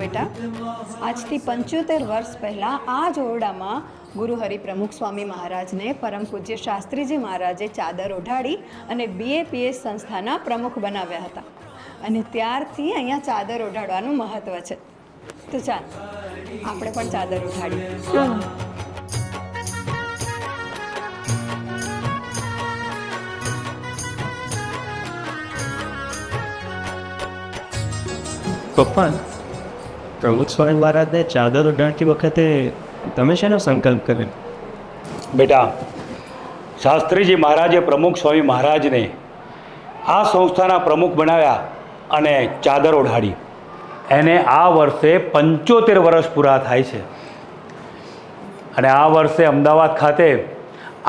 બેટા, આજથી 75 વર્ષ પહેલાં આ જ ઓરડામાં ગુરુ હરિપ્રમુખ સ્વામી મહારાજને પરમ પૂજ્ય શાસ્ત્રીજી મહારાજે ચાદર ઓઢાડી અને BAPS સંસ્થાના પ્રમુખ બનાવ્યા હતા. અને ત્યારથી અહીંયા ચાદર ઓઢાડવાનું મહત્ત્વ છે. તો ચાલ આપણે પણ ચાદર ઓઢાડીએ. પપ્પા, પ્રમુખ સ્વામી મહારાજને ચાદર ઓઢાડતી વખતે તમે શેનો સંકલ્પ કર્યો? બેટા, શાસ્ત્રીજી મહારાજે પ્રમુખ સ્વામી મહારાજને આ સંસ્થાના પ્રમુખ બનાવ્યા અને ચાદર ઓઢાડી. એને આ વર્ષે 75 વર્ષ પૂરા થાય છે. અને આ વર્ષે અમદાવાદ ખાતે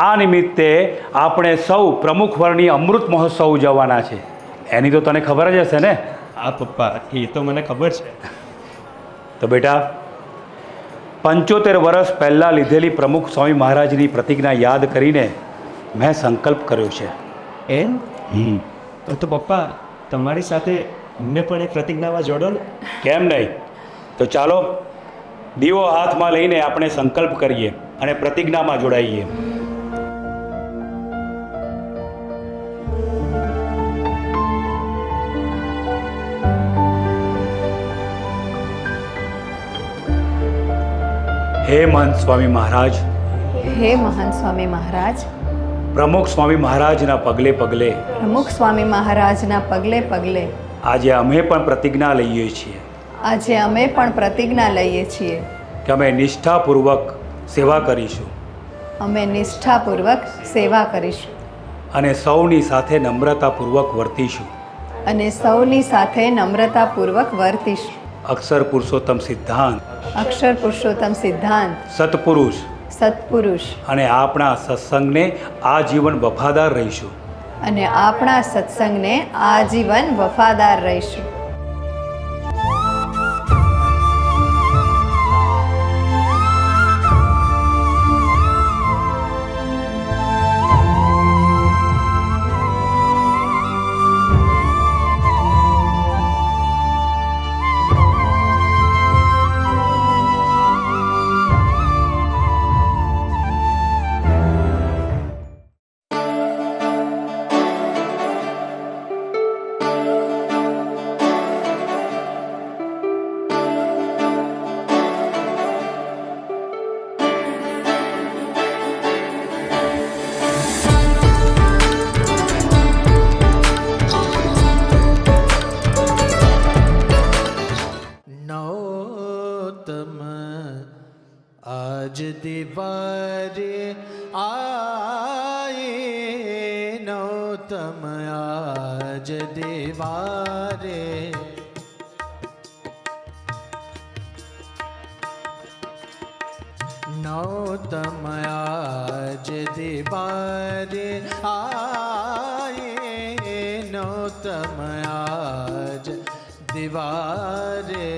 આ નિમિત્તે આપણે સૌ પ્રમુખ વર્ણની અમૃત મહોત્સવ ઉજવવાના છે. એની તો તને ખબર જ હશે ને? હા પપ્પા, એ તો મને ખબર છે. તો બેટા, 75 વર્ષ પહેલાં લીધેલી પ્રમુખ સ્વામી મહારાજની પ્રતિજ્ઞા યાદ કરીને મેં સંકલ્પ કર્યો છે. એમ? તો પપ્પા, તમારી સાથે અમને પણ એ પ્રતિજ્ઞામાં જોડો ને. કેમ નહીં? તો ચાલો દીવો હાથમાં લઈને આપણે સંકલ્પ કરીએ અને પ્રતિજ્ઞામાં જોડાઈએ. હે મહંત સ્વામી મહારાજ, હે મહંત સ્વામી મહારાજ, પ્રમુખ સ્વામી મહારાજના પગલે પગલે પ્રમુખ સ્વામી મહારાજના પગલે પગલે આજે અમે પણ પ્રતિજ્ઞા લઈએ છીએ આજે અમે પણ પ્રતિજ્ઞા લઈએ છીએ કે અમે નિષ્ઠાપૂર્વક સેવા કરીશું અમે નિષ્ઠાપૂર્વક સેવા કરીશું અને સૌની સાથે નમ્રતાપૂર્વક વર્તીશું અને સૌની સાથે નમ્રતાપૂર્વક વર્તીશું. અક્ષર પુરુષોત્તમ સિદ્ધાંત, અક્ષર પુરુષોત્તમ સિદ્ધાંત, સત્પુરુષ સત્પુરુષ અને આપણા સત્સંગને આજીવન વફાદાર રહીશું. અને આપણા સત્સંગને આજીવન વફાદાર રહીશું. आज दिवारे आए नौतम आज दिवारे नौतम आज दिवारे आए नौतम आज दिवारे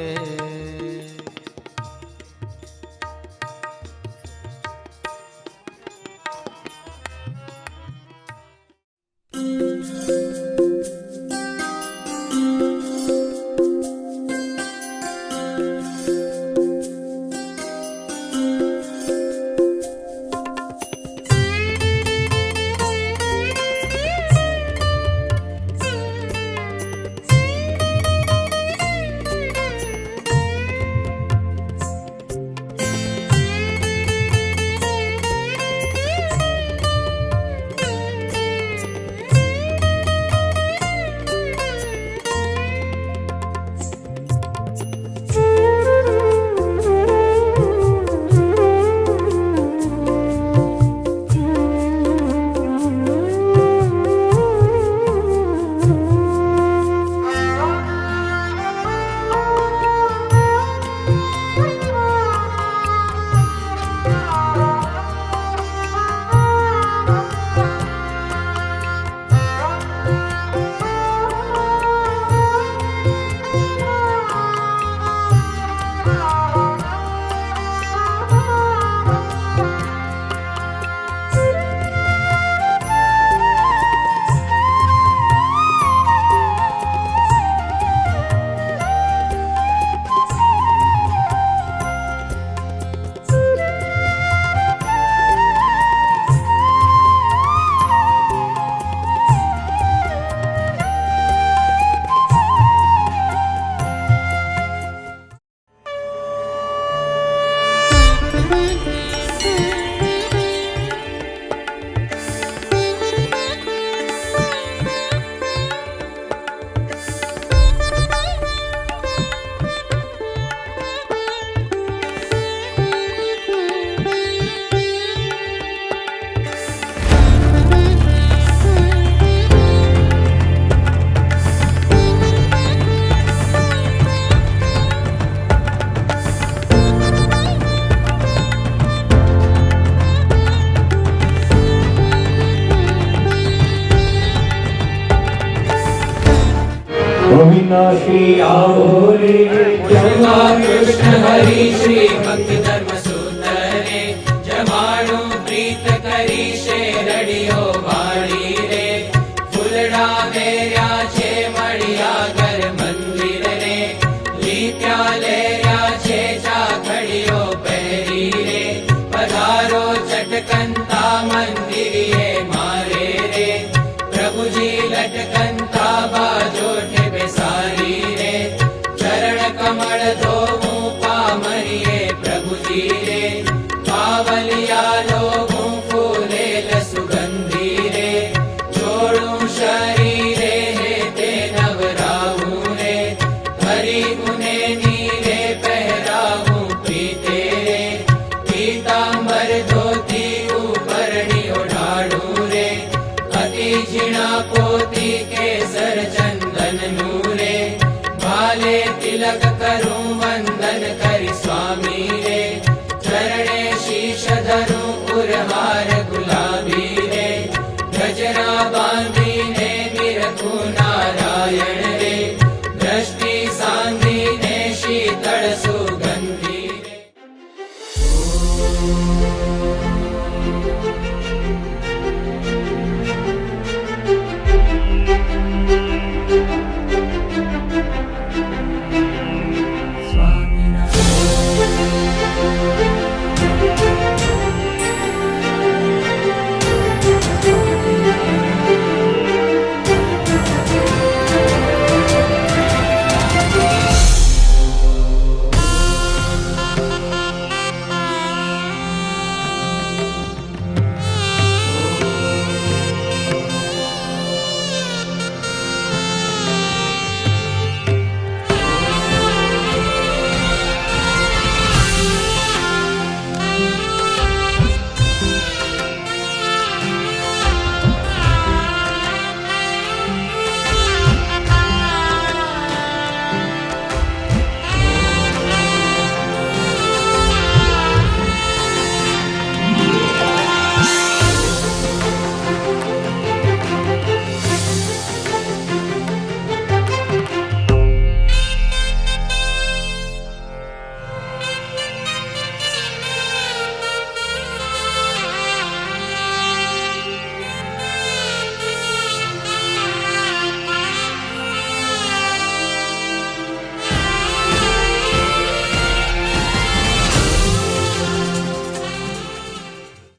શ્રી આવો રે જમા કૃષ્ણ હરિ શ્રી ભક્તિ ધર્મ સૂતરે જમાણું પ્રીત કરી શેરડીઓ વાળી રે ફૂલડા વેર્યા છે મળ્યા ઘર મંદિર રે લીપ્યા લેર્યા છે ચાખડીઓ પહેરી રે પધારો ચટકંતા